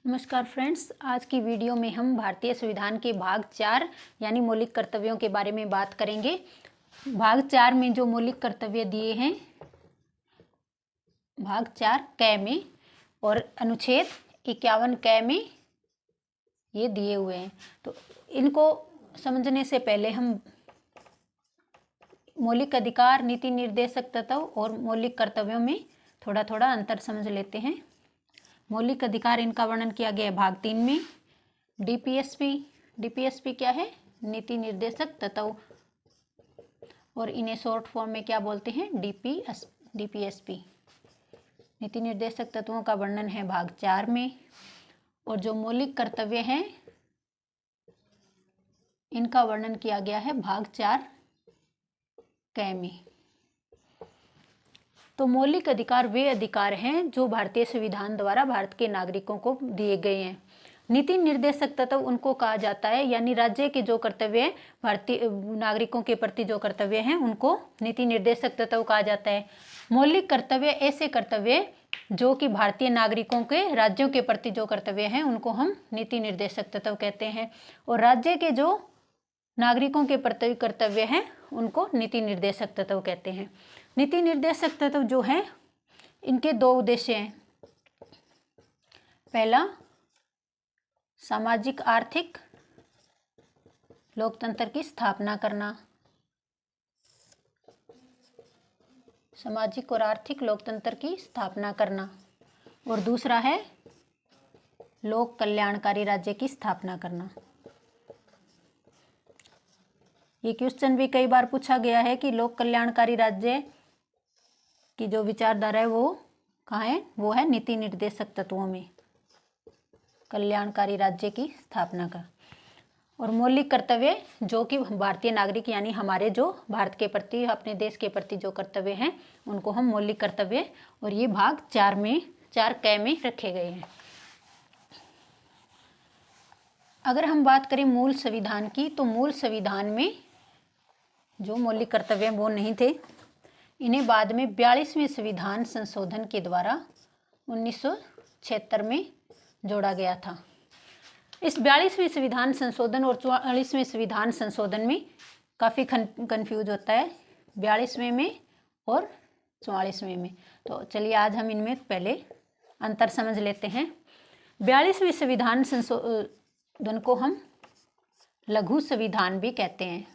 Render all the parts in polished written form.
नमस्कार फ्रेंड्स, आज की वीडियो में हम भारतीय संविधान के भाग 4 यानी मौलिक कर्तव्यों के बारे में बात करेंगे। भाग 4 में जो मौलिक कर्तव्य दिए हैं भाग 4 क में और अनुच्छेद 51 क में ये दिए हुए हैं। तो इनको समझने से पहले हम मौलिक अधिकार, नीति निर्देशक तत्व और मौलिक कर्तव्यों में थोड़ा थोड़ा अंतर समझ लेते हैं। मौलिक अधिकार इनका वर्णन किया गया है भाग 3 में। डीपीएसपी क्या है? नीति निर्देशक तत्व, और इन्हें शॉर्ट फॉर्म में क्या बोलते हैं? डीपीएसपी। नीति निर्देशक तत्वों का वर्णन है भाग 4 में, और जो मौलिक कर्तव्य हैं इनका वर्णन किया गया है भाग 4 क में। तो मौलिक अधिकार वे अधिकार हैं जो भारतीय संविधान द्वारा भारत के नागरिकों को दिए गए हैं। नीति निर्देशक तत्व उनको कहा जाता है, यानी राज्य के जो कर्तव्य हैं, भारतीय नागरिकों के प्रति जो कर्तव्य हैं उनको नीति निर्देशक तत्व कहा जाता है। मौलिक कर्तव्य ऐसे कर्तव्य जो कि भारतीय नागरिकों के राज्यों के प्रति जो कर्तव्य हैं उनको हम नीति निर्देशक तत्व कहते हैं, और राज्य के जो नागरिकों के प्रति कर्तव्य हैं उनको नीति निर्देशक तत्व कहते हैं। नीति निर्देशक तत्व जो हैं इनके दो उद्देश्य हैं। पहला, सामाजिक आर्थिक लोकतंत्र की स्थापना करना। सामाजिक और आर्थिक लोकतंत्र की स्थापना करना। और दूसरा है लोक कल्याणकारी राज्य की स्थापना करना। ये क्वेश्चन भी कई बार पूछा गया है कि लोक कल्याणकारी राज्य की जो विचारधारा है वो कहाँ है? वो है नीति निर्देशक तत्वों में, कल्याणकारी राज्य की स्थापना का। और मौलिक कर्तव्य जो कि भारतीय नागरिक यानी हमारे जो भारत के प्रति, अपने देश के प्रति जो कर्तव्य हैं उनको हम मौलिक कर्तव्य, और ये भाग 4 क में रखे गए हैं। अगर हम बात करें मूल संविधान की, तो मूल संविधान में जो मौलिक कर्तव्य वो नहीं थे। इन्हें बाद में 42वें संविधान संशोधन के द्वारा 1976 में जोड़ा गया था। इस 42वें संविधान संशोधन और 44वें संविधान संशोधन में काफ़ी कंफ्यूज होता है, 42वें में और 44वें में। तो चलिए आज हम इनमें पहले अंतर समझ लेते हैं। 42वें संविधान संशोधन को हम लघु संविधान भी कहते हैं।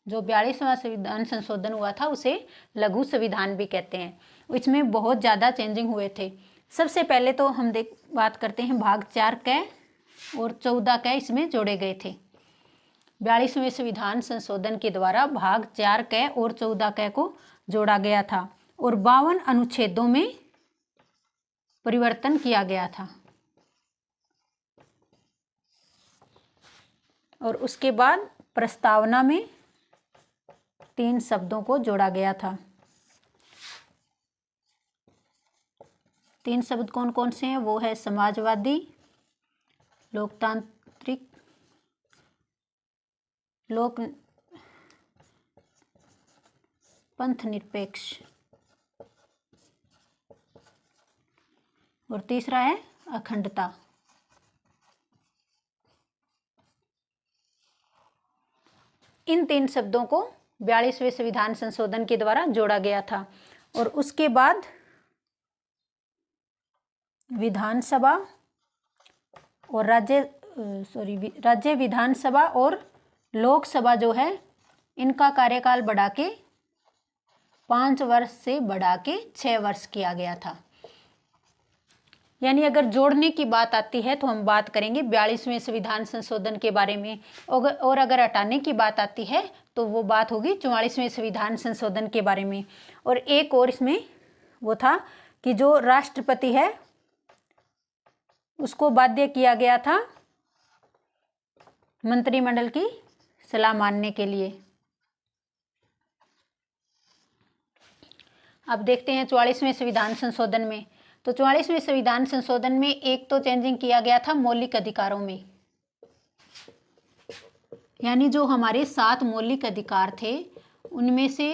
जो 42वां संविधान संशोधन हुआ था उसे लघु संविधान भी कहते हैं। इसमें बहुत ज़्यादा चेंजिंग हुए थे। सबसे पहले तो हम बात करते हैं भाग 4 क और 14 क इसमें जोड़े गए थे। 42वें संविधान संशोधन के द्वारा भाग 4 क और 14 क को जोड़ा गया था, और 52 अनुच्छेदों में परिवर्तन किया गया था। और उसके बाद प्रस्तावना में 3 शब्दों को जोड़ा गया था। 3 शब्द कौन कौन से हैं? वो है समाजवादी, लोकतांत्रिक, पंथ निरपेक्ष, और तीसरा है अखंडता। इन 3 शब्दों को 42वें संविधान संशोधन के द्वारा जोड़ा गया था। और उसके बाद विधानसभा और राज्य विधानसभा और लोकसभा जो है इनका कार्यकाल बढ़ा के 5 वर्ष से बढ़ा के 6 वर्ष किया गया था। यानी अगर जोड़ने की बात आती है तो हम बात करेंगे 42वें संविधान संशोधन के बारे में, और अगर हटाने की बात आती है तो वो बात होगी 44वें संविधान संशोधन के बारे में। और एक और इसमें वो था कि जो राष्ट्रपति है उसको बाध्य किया गया था मंत्रिमंडल की सलाह मानने के लिए। अब देखते हैं 44वें संविधान संशोधन में। तो 44वें संविधान संशोधन में एक तो चेंजिंग किया गया था मौलिक अधिकारों में, यानी जो हमारे 7 मौलिक अधिकार थे उनमें से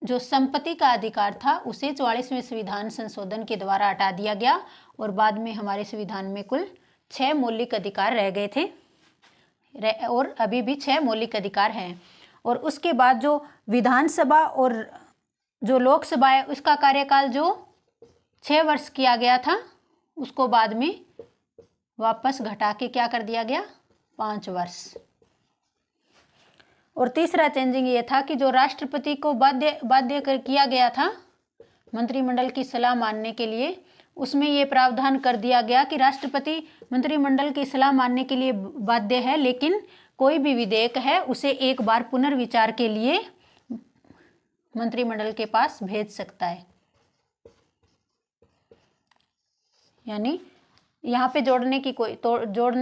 जो संपत्ति का अधिकार था उसे 44वें संविधान संशोधन के द्वारा हटा दिया गया और बाद में हमारे संविधान में कुल 6 मौलिक अधिकार रह गए थे और अभी भी 6 मौलिक अधिकार हैं। और उसके बाद जो विधानसभा और जो लोकसभा है उसका कार्यकाल जो 6 वर्ष किया गया था उसको बाद में वापस घटा के क्या कर दिया गया, 5 वर्ष। और तीसरा चेंजिंग ये था कि जो राष्ट्रपति को बाध्य किया गया था मंत्रिमंडल की सलाह मानने के लिए, उसमें ये प्रावधान कर दिया गया कि राष्ट्रपति मंत्रिमंडल की सलाह मानने के लिए बाध्य है, लेकिन कोई भी विधेयक है उसे एक बार पुनर्विचार के लिए मंत्रिमंडल के पास भेज सकता है। यानी यहाँ पे जोड़ने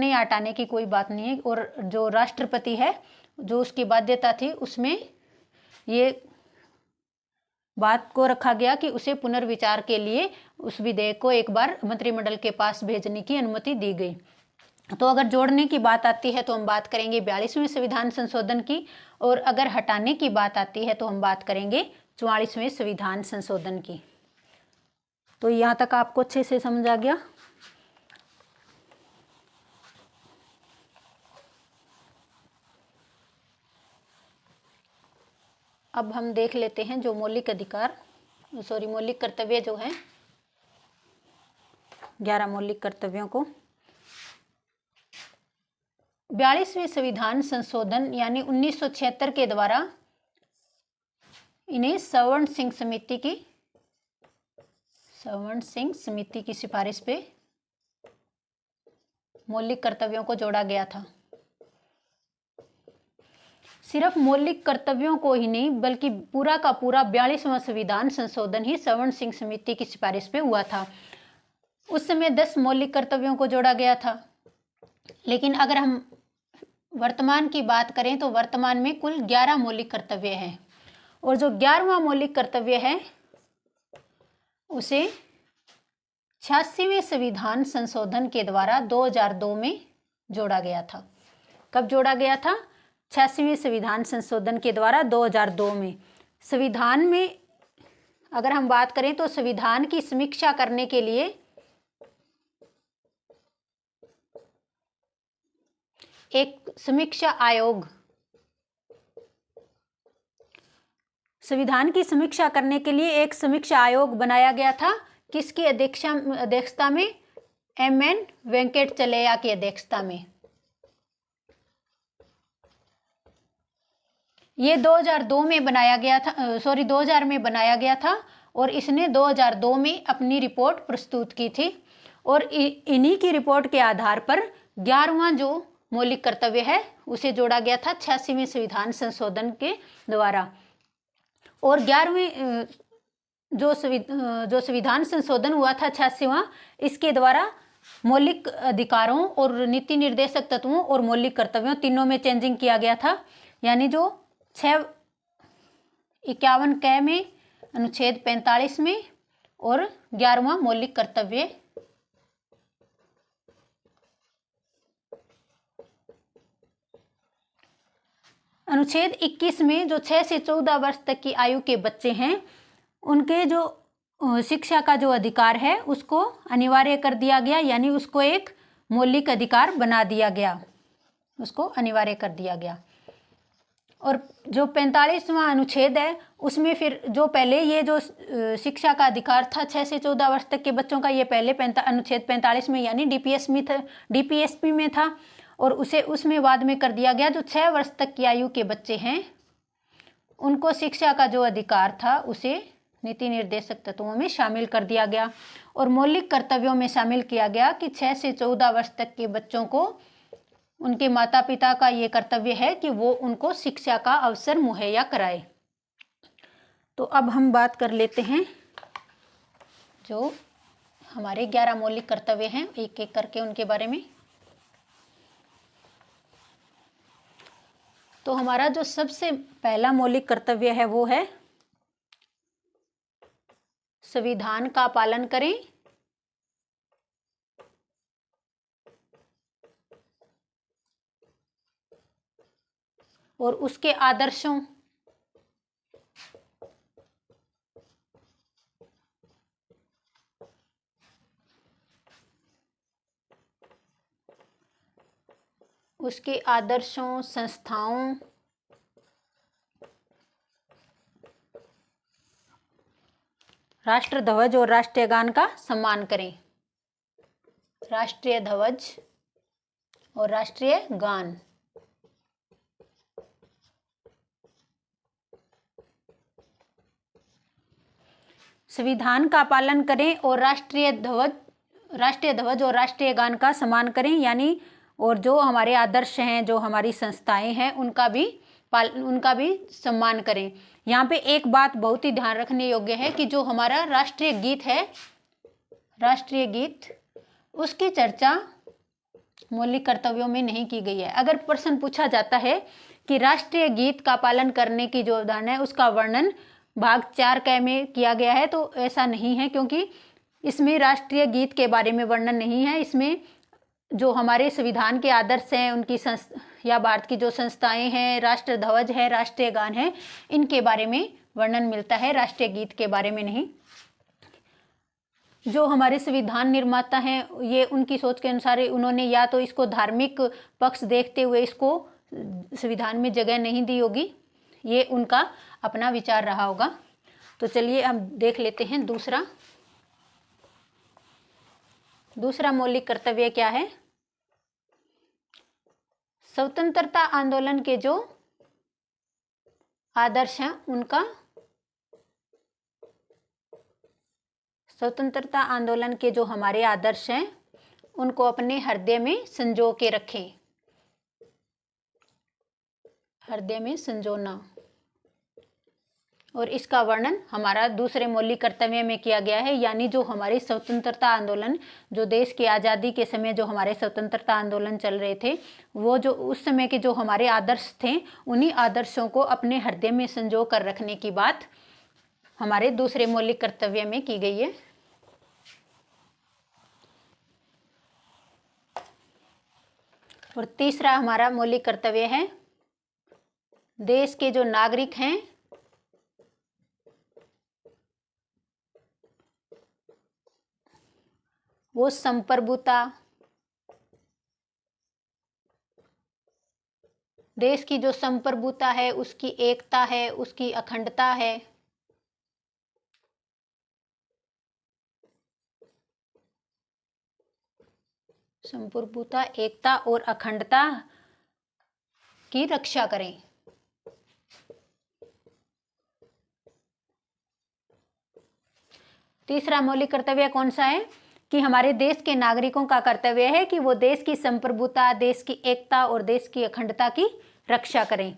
या हटाने की कोई बात नहीं है। और जो राष्ट्रपति है जो उसकी बाध्यता थी उसमें ये बात को रखा गया कि उसे पुनर्विचार के लिए उस विधेयक को एक बार मंत्रिमंडल के पास भेजने की अनुमति दी गई। तो अगर जोड़ने की बात आती है तो हम बात करेंगे 42वें संविधान संशोधन की, और अगर हटाने की बात आती है तो हम बात करेंगे 44वें संविधान संशोधन की। तो यहाँ तक आपको अच्छे से समझ आ गया। अब हम देख लेते हैं जो मौलिक कर्तव्य जो है 11 मौलिक कर्तव्यों को। 42वें संविधान संशोधन यानी 1976 के द्वारा इन्हें सवर्ण सिंह समिति की सिफारिश पे मौलिक कर्तव्यों को जोड़ा गया था। सिर्फ मौलिक कर्तव्यों को ही नहीं बल्कि पूरा का पूरा 42वां संविधान संशोधन ही सवर्ण सिंह समिति की सिफारिश पे हुआ था। उस समय 10 मौलिक कर्तव्यों को जोड़ा गया था, लेकिन अगर हम वर्तमान की बात करें तो वर्तमान में कुल 11 मौलिक कर्तव्य हैं। और जो 11वां मौलिक कर्तव्य है उसे 86वें संविधान संशोधन के द्वारा 2002 में जोड़ा गया था। कब जोड़ा गया था? 86वें संविधान संशोधन के द्वारा 2002 में। संविधान में अगर हम बात करें तो संविधान की समीक्षा करने के लिए एक समीक्षा आयोग, संविधान की समीक्षा करने के लिए एक समीक्षा आयोग बनाया गया था। किसकी अध्यक्षता में? एम.एन. वेंकटचलैया की अध्यक्षता में। ये 2002 में बनाया गया था, 2000 में बनाया गया था और इसने 2002 में अपनी रिपोर्ट प्रस्तुत की थी। और इन्हीं की रिपोर्ट के आधार पर 11वां जो मौलिक कर्तव्य है उसे जोड़ा गया था 86वें संविधान संशोधन के द्वारा। और 11वें जो संविधान संशोधन हुआ था 86वां, इसके द्वारा मौलिक अधिकारों और नीति निर्देशक तत्वों और मौलिक कर्तव्यों तीनों में चेंजिंग किया गया था। यानी जो 51 क में, अनुच्छेद 45 में और 11वां मौलिक कर्तव्य अनुच्छेद 21 में जो 6 से 14 वर्ष तक की आयु के बच्चे हैं उनके जो शिक्षा का जो अधिकार है उसको अनिवार्य कर दिया गया। यानी उसको एक मौलिक अधिकार बना दिया गया, उसको अनिवार्य कर दिया गया। और जो 45वां अनुच्छेद है उसमें फिर जो पहले ये जो शिक्षा का अधिकार था 6 से 14 वर्ष तक के बच्चों का, ये पहले अनुच्छेद 45 में यानी डीपीएसपी में था और उसे उसमें बाद में कर दिया गया। जो 6 वर्ष तक की आयु के बच्चे हैं उनको शिक्षा का जो अधिकार था उसे नीति निर्देशक तत्वों में शामिल कर दिया गया। और मौलिक कर्तव्यों में शामिल किया गया कि 6 से 14 वर्ष तक के बच्चों को उनके माता पिता का ये कर्तव्य है कि वो उनको शिक्षा का अवसर मुहैया कराए। तो अब हम बात कर लेते हैं जो हमारे 11 मौलिक कर्तव्य हैं, एक एक करके उनके बारे में। तो हमारा जो सबसे पहला मौलिक कर्तव्य है वो है संविधान का पालन करें और उसके आदर्शों उसके आदर्शों, संस्थाओं, राष्ट्र ध्वज और राष्ट्रीय गान का सम्मान करें। राष्ट्रीय ध्वज और राष्ट्रीय गान। संविधान का पालन करें और राष्ट्रीय ध्वज और राष्ट्रीय गान का सम्मान करें, यानी और जो हमारे आदर्श हैं, जो हमारी संस्थाएं हैं, उनका भी सम्मान करें। यहाँ पे एक बात बहुत ही ध्यान रखने योग्य है कि जो हमारा राष्ट्रीय गीत है, राष्ट्रीय गीत, उसकी चर्चा मौलिक कर्तव्यों में नहीं की गई है। अगर प्रश्न पूछा जाता है कि राष्ट्रीय गीत का पालन करने की जो उदाहरण है उसका वर्णन भाग 4 क में किया गया है, तो ऐसा नहीं है, क्योंकि इसमें राष्ट्रीय गीत के बारे में वर्णन नहीं है। इसमें जो हमारे संविधान के आदर्श हैं, उनकी या भारत की जो संस्थाएं हैं, राष्ट्र ध्वज है, राष्ट्रीय गान है, इनके बारे में वर्णन मिलता है, राष्ट्रीय गीत के बारे में नहीं। जो हमारे संविधान निर्माता हैं, ये उनकी सोच के अनुसार उन्होंने या तो इसको धार्मिक पक्ष देखते हुए इसको संविधान में जगह नहीं दी होगी, ये उनका अपना विचार रहा होगा। तो चलिए हम देख लेते हैं दूसरा मौलिक कर्तव्य क्या है। स्वतंत्रता आंदोलन के जो आदर्श हैं, स्वतंत्रता आंदोलन के जो हमारे आदर्श हैं, उनको अपने हृदय में संजो के रखें। हृदय में संजोना, और इसका वर्णन हमारा दूसरे मौलिक कर्तव्य में किया गया है। यानी जो हमारी स्वतंत्रता आंदोलन, जो देश की आज़ादी के समय जो हमारे स्वतंत्रता आंदोलन चल रहे थे, वो जो उस समय के जो हमारे आदर्श थे, उन्हीं आदर्शों को अपने हृदय में संजो कर रखने की बात हमारे दूसरे मौलिक कर्तव्य में की गई है। और तीसरा हमारा मौलिक कर्तव्य है, देश के जो नागरिक हैं वो संप्रभुता, देश की जो संप्रभुता है, उसकी एकता है, उसकी अखंडता है, संप्रभुता, एकता और अखंडता की रक्षा करें। तीसरा मौलिक कर्तव्य कौन सा है कि हमारे देश के नागरिकों का कर्तव्य है कि वो देश की संप्रभुता, देश की एकता और देश की अखंडता की रक्षा करें।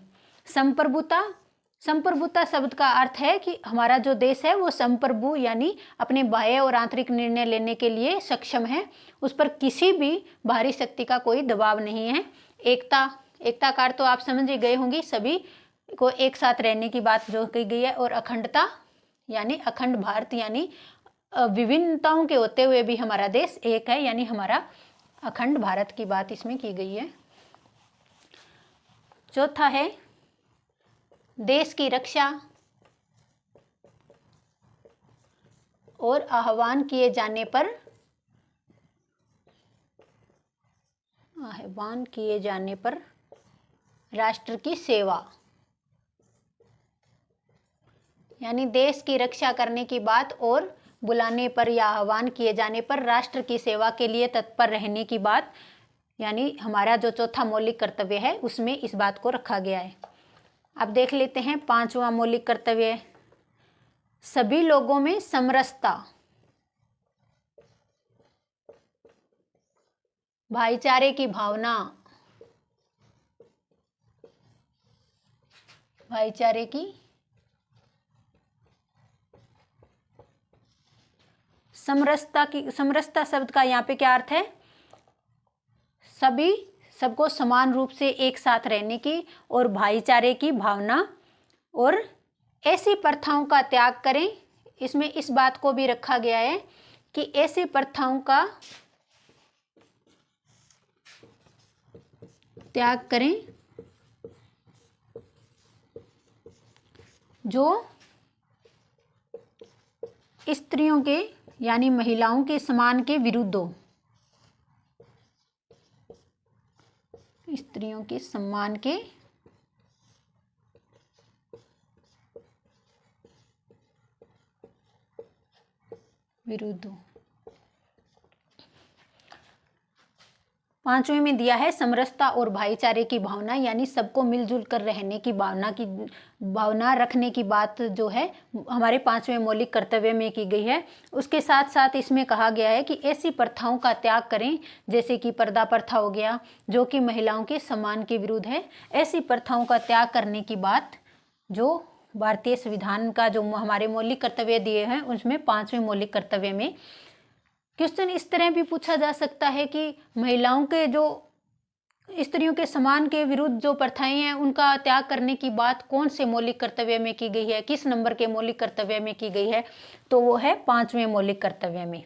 संप्रभुता शब्द का अर्थ है कि हमारा जो देश है वो संप्रभु, यानी अपने बाह्य और आंतरिक निर्णय लेने के लिए सक्षम है, उस पर किसी भी बाहरी शक्ति का कोई दबाव नहीं है। एकता का अर्थ तो आप समझ ही गए होंगे, सभी को एक साथ रहने की बात जो कही गई है। और अखंडता यानी अखंड भारत, यानी विभिन्नताओं के होते हुए भी हमारा देश एक है, यानी हमारा अखंड भारत की बात इसमें की गई है। चौथा है देश की रक्षा और आह्वान किए जाने पर राष्ट्र की सेवा, यानी देश की रक्षा करने की बात और बुलाने पर या आह्वान किए जाने पर राष्ट्र की सेवा के लिए तत्पर रहने की बात, यानी हमारा जो चौथा मौलिक कर्तव्य है उसमें इस बात को रखा गया है। अब देख लेते हैं पांचवा मौलिक कर्तव्य, सभी लोगों में समरसता, भाईचारे की भावना, भाईचारे की समरसता शब्द का यहाँ पे क्या अर्थ है, सबको समान रूप से एक साथ रहने की और भाईचारे की भावना, और ऐसी प्रथाओं का त्याग करें। इसमें इस बात को भी रखा गया है कि ऐसी प्रथाओं का त्याग करें जो स्त्रियों के यानी महिलाओं के सम्मान के विरुद्ध हो, स्त्रियों के सम्मान के विरुद्ध। पांचवें में दिया है समरसता और भाईचारे की भावना, यानी सबको मिलजुल कर रहने की भावना रखने की बात जो है हमारे पांचवें मौलिक कर्तव्य में की गई है। उसके साथ साथ इसमें कहा गया है कि ऐसी प्रथाओं का त्याग करें जैसे कि पर्दा प्रथा हो गया, जो कि महिलाओं के सम्मान के विरुद्ध है। ऐसी प्रथाओं का त्याग करने की बात जो भारतीय संविधान का जो हमारे मौलिक कर्तव्य दिए हैं उसमें पांचवें मौलिक कर्तव्य में। क्वेश्चन इस तरह भी पूछा जा सकता है कि महिलाओं के जो स्त्रियों के समान के विरुद्ध जो प्रथाएं हैं उनका त्याग करने की बात कौन से मौलिक कर्तव्य में की गई है, किस नंबर के मौलिक कर्तव्य में की गई है, तो वो है पांचवें मौलिक कर्तव्य में।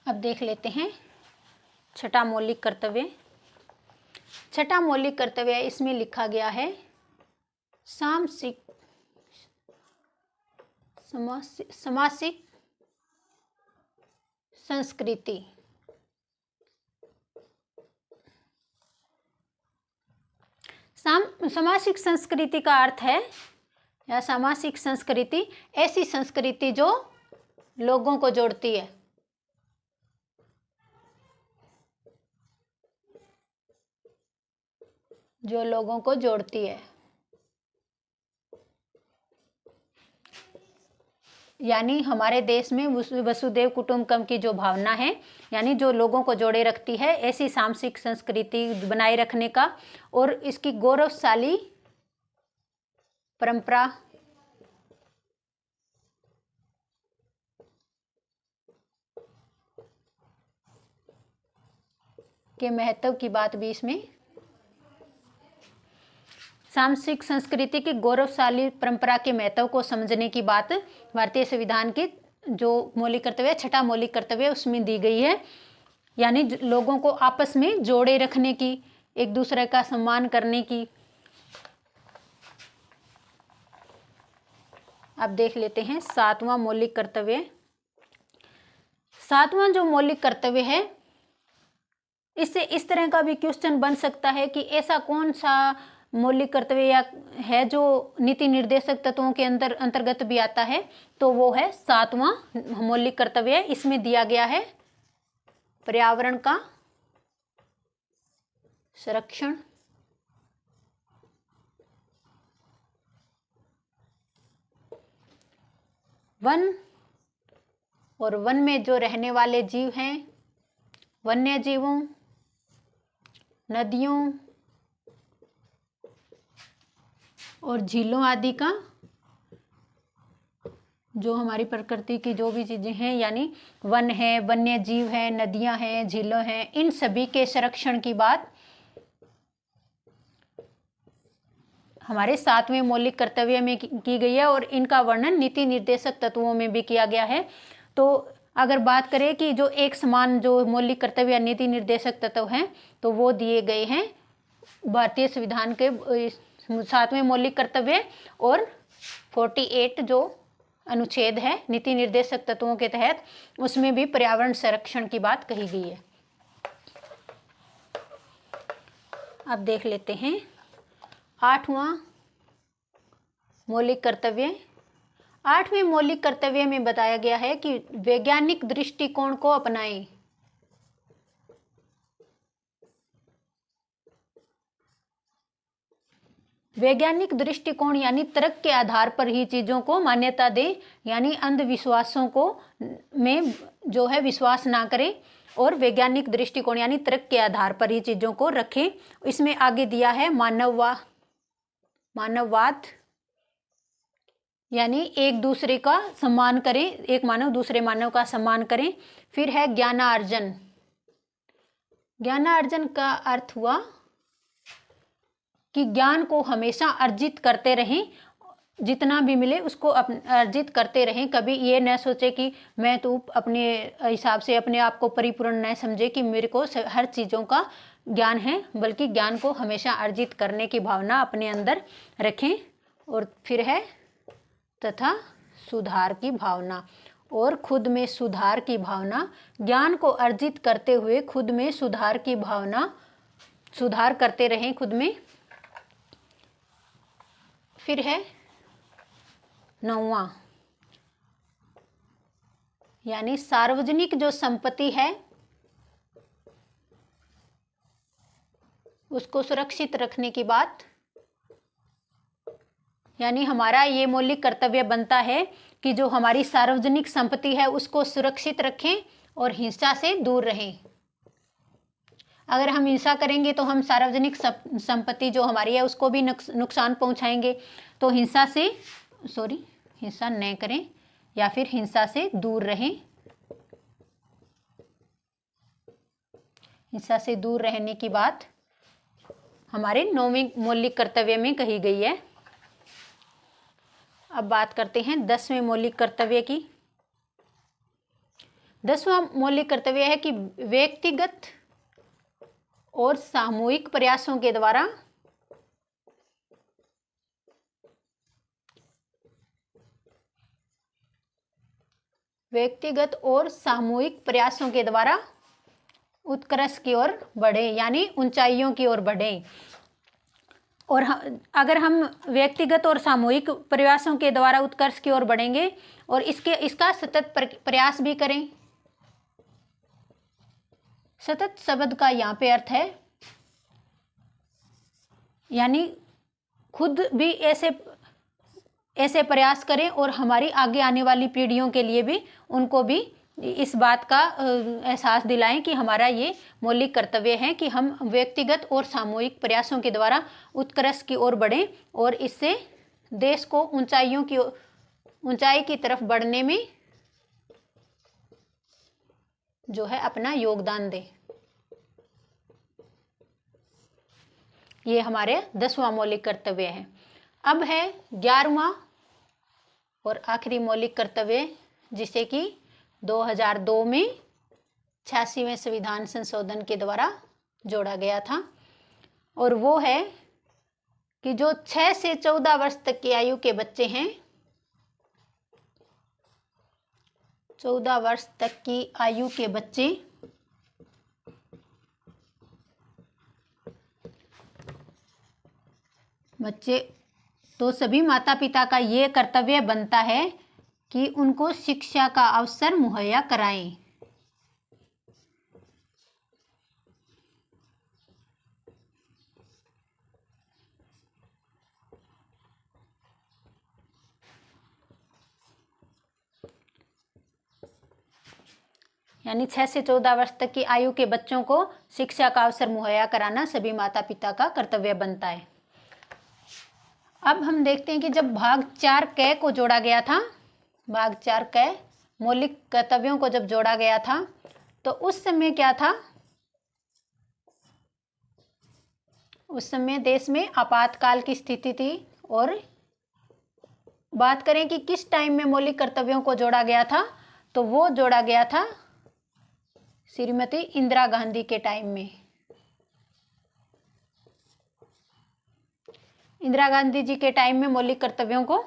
अब देख लेते हैं छठा मौलिक कर्तव्य। छठा मौलिक कर्तव्य इसमें लिखा गया है सामाजिक संस्कृति। सामाजिक संस्कृति का अर्थ है या सामाजिक संस्कृति ऐसी संस्कृति जो लोगों को जोड़ती है, जो लोगों को जोड़ती है, यानी हमारे देश में वसुदेव कुटुंबकम की जो भावना है, यानी जो लोगों को जोड़े रखती है, ऐसी सामाजिक संस्कृति बनाए रखने का और इसकी गौरवशाली परंपरा के महत्व की बात भी इसमें, सामाजिक संस्कृति की गौरवशाली परंपरा के महत्व को समझने की बात भारतीय संविधान की जो मौलिक कर्तव्य, छठा मौलिक कर्तव्य उसमें दी गई है। यानी लोगों को आपस में जोड़े रखने की, एक दूसरे का सम्मान करने की। अब देख लेते हैं सातवां मौलिक कर्तव्य। सातवां जो मौलिक कर्तव्य है इससे इस तरह का भी क्वेश्चन बन सकता है कि ऐसा कौन सा मौलिक कर्तव्य या है जो नीति निर्देशक तत्वों के अंतर्गत भी आता है, तो वो है सातवां मौलिक कर्तव्य। इसमें दिया गया है पर्यावरण का संरक्षण, वन और वन में जो रहने वाले जीव हैं, वन्य जीवों, नदियों और झीलों आदि का, जो हमारी प्रकृति की जो भी चीजें हैं, यानी वन है, वन्य जीव है, नदियां हैं, झीलों हैं, इन सभी के संरक्षण की बात हमारे सातवें मौलिक कर्तव्य में की गई है और इनका वर्णन नीति निर्देशक तत्वों में भी किया गया है। तो अगर बात करें कि जो एक समान जो मौलिक कर्तव्य या नीति निर्देशक तत्व हैं, तो वो दिए गए हैं भारतीय संविधान के सातवें मौलिक कर्तव्य और 48 जो अनुच्छेद है नीति निर्देशक तत्वों के तहत, उसमें भी पर्यावरण संरक्षण की बात कही गई है। अब देख लेते हैं आठवां मौलिक कर्तव्य। आठवें मौलिक कर्तव्य में बताया गया है कि वैज्ञानिक दृष्टिकोण को अपनाएं। वैज्ञानिक दृष्टिकोण यानी तर्क के आधार पर ही चीजों को मान्यता दें, यानी अंधविश्वासों को में जो है विश्वास ना करें और वैज्ञानिक दृष्टिकोण यानी तर्क के आधार पर ही चीजों को रखें। इसमें आगे दिया है मानववाद, यानी एक दूसरे का सम्मान करें, एक मानव दूसरे मानव का सम्मान करें। फिर है ज्ञानार्जन। ज्ञानार्जन का अर्थ हुआ कि ज्ञान को हमेशा अर्जित करते रहें, जितना भी मिले उसको अर्जित करते रहें। कभी ये न सोचे कि मैं तो अपने हिसाब से अपने आप को परिपूर्ण न समझे कि मेरे को हर चीज़ों का ज्ञान है, बल्कि ज्ञान को हमेशा अर्जित करने की भावना अपने अंदर रखें। और फिर है तथा सुधार की भावना। और खुद में सुधार की भावना, ज्ञान को अर्जित करते हुए खुद में सुधार की भावना, सुधार करते रहें खुद में। फिर है 9वां, यानी सार्वजनिक जो संपत्ति है उसको सुरक्षित रखने की बात, यानी हमारा ये मौलिक कर्तव्य बनता है कि जो हमारी सार्वजनिक संपत्ति है उसको सुरक्षित रखें और हिंसा से दूर रहें। अगर हम हिंसा करेंगे तो हम सार्वजनिक संपत्ति जो हमारी है उसको भी नुकसान पहुंचाएंगे। तो हिंसा न करें या फिर हिंसा से दूर रहें। हिंसा से दूर रहने की बात हमारे 9वें मौलिक कर्तव्य में कही गई है। अब बात करते हैं 10वें मौलिक कर्तव्य की। 10वां मौलिक कर्तव्य है कि व्यक्तिगत और सामूहिक प्रयासों के द्वारा उत्कर्ष की ओर बढ़े, यानी ऊंचाइयों की ओर बढ़े। और अगर हम व्यक्तिगत और सामूहिक प्रयासों के द्वारा उत्कर्ष की ओर बढ़ेंगे और इसका सतत प्रयास भी करें। सतत शब्द का यहाँ पे अर्थ है यानी खुद भी ऐसे प्रयास करें और हमारी आगे आने वाली पीढ़ियों के लिए भी उनको भी इस बात का एहसास दिलाएं कि हमारा ये मौलिक कर्तव्य है कि हम व्यक्तिगत और सामूहिक प्रयासों के द्वारा उत्कर्ष की ओर बढ़ें और इससे देश को ऊंचाई की तरफ बढ़ने में जो है अपना योगदान दें। ये हमारे 10वां मौलिक कर्तव्य है। अब है 11वां और आखिरी मौलिक कर्तव्य, जिसे कि 2002 में 86वें संविधान संशोधन के द्वारा जोड़ा गया था। और वो है कि जो 6 से 14 वर्ष तक की आयु के बच्चे हैं, 14 वर्ष तक की आयु के बच्चे तो सभी माता पिता का ये कर्तव्य बनता है कि उनको शिक्षा का अवसर मुहैया कराएं। यानी 6 से 14 वर्ष तक की आयु के बच्चों को शिक्षा का अवसर मुहैया कराना सभी माता पिता का कर्तव्य बनता है। अब हम देखते हैं कि जब भाग 4 क को जोड़ा गया था, भाग 4 क मौलिक कर्तव्यों को जब जोड़ा गया था तो उस समय क्या था, उस समय देश में आपातकाल की स्थिति थी। और बात करें कि किस टाइम में मौलिक कर्तव्यों को जोड़ा गया था, तो वो जोड़ा गया था श्रीमती इंदिरा गांधी के टाइम में। इंदिरा गांधी जी के टाइम में मौलिक कर्तव्यों को